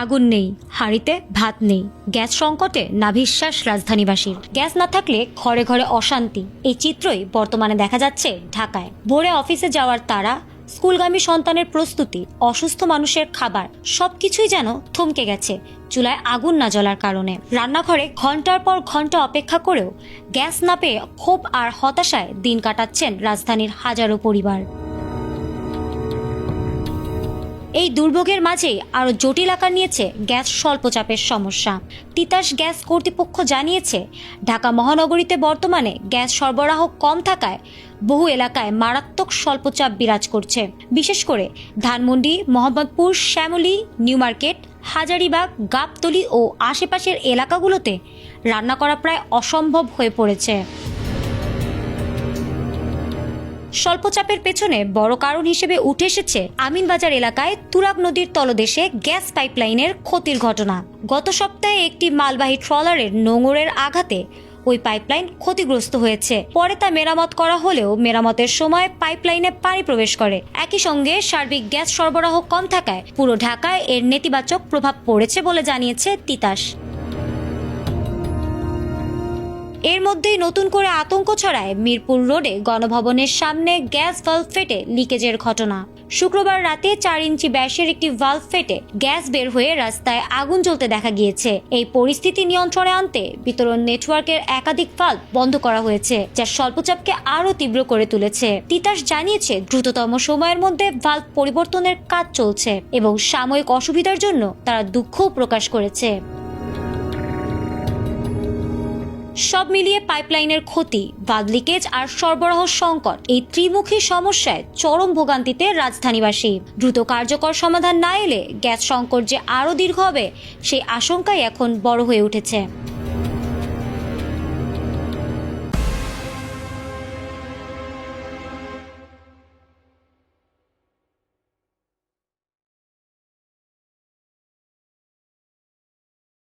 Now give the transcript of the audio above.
আগুন নেই, হাঁড়িতে ভাত নেই। গ্যাস সংকটে নাভিশ্বাস রাজধানীবাসীর। গ্যাস না থাকলে ঘরে ঘরে অশান্তি। এই চিত্রই বর্তমানে দেখা যাচ্ছে ঢাকায়। ভোরে অফিসে যাওয়ার তাড়া, স্কুলগামী সন্তানের প্রস্তুতি, অসুস্থ মানুষের খাবার, সবকিছুই যেন থমকে গেছে চুলায় আগুন না জ্বলার কারণে। রান্নাঘরে ঘন্টার পর ঘন্টা অপেক্ষা করেও গ্যাস না পেয়ে ক্ষোভ আর হতাশায় দিন কাটাচ্ছেন রাজধানীর হাজারো পরিবার। এই দুর্ভোগের মাঝেই আরও জটিল আকার নিয়েছে গ্যাস স্বল্পচাপের সমস্যা। তিতাস গ্যাস কর্তৃপক্ষ জানিয়েছে, ঢাকা মহানগরীতে বর্তমানে গ্যাস সরবরাহ কম থাকায় বহু এলাকায় মারাত্মক স্বল্পচাপ বিরাজ করছে। বিশেষ করে ধানমন্ডি, মোহাম্মদপুর, শ্যামলী, নিউ মার্কেট, হাজারীবাগ, গাবতলী ও আশেপাশের এলাকাগুলোতে রান্না করা প্রায় অসম্ভব হয়ে পড়েছে। স্বল্পচাপের পেছনে বড় কারণ হিসেবে উঠে এসেছে আমিনবাজার এলাকায় তুরাগ নদীর তলদেশে গ্যাস পাইপলাইনের ক্ষতির ঘটনা। গত সপ্তাহে একটি মালবাহী ট্রলারের নোঙরের আঘাতে ওই পাইপলাইন ক্ষতিগ্রস্ত হয়েছে। পরে তা মেরামত করা হলেও মেরামতের সময় পাইপলাইনে পানি প্রবেশ করে। একই সঙ্গে সার্বিক গ্যাস সরবরাহ কম থাকায় পুরো ঢাকায় এর নেতিবাচক প্রভাব পড়েছে বলে জানিয়েছে তিতাস। এর মধ্যেই নতুন করে আতঙ্ক ছড়ায় মিরপুর রোডে গণভবনের সামনে গ্যাস ভালভ ফেটে লিকেজের ঘটনা। শুক্রবার রাতে 4 ইঞ্চি ব্যাসের একটি ভালভ ফেটে গ্যাস বের হয়ে রাস্তায় আগুন জ্বলতে দেখা গিয়েছে। এই পরিস্থিতি নিয়ন্ত্রণে আনতে বিতরণ নেটওয়ার্কের একাধিক ভালভ বন্ধ করা হয়েছে, যা স্বল্পচাপকে আরও তীব্র করে তুলেছে। তিতাস জানিয়েছে, দ্রুততম সময়ের মধ্যে ভালভ পরিবর্তনের কাজ চলছে এবং সাময়িক অসুবিধার জন্য তারা দুঃখও প্রকাশ করেছে। সব মিলিয়ে পাইপলাইনের ক্ষতি, ভালভ লিকেজ আর সরবরাহ সংকট, এই ত্রিমুখী সমস্যায় চরম ভোগান্তিতে রাজধানীবাসী। দ্রুত কার্যকর সমাধান না এলে গ্যাস সংকট যে আরও দীর্ঘ হবে সেই আশঙ্কাই এখন বড় হয়ে উঠেছে।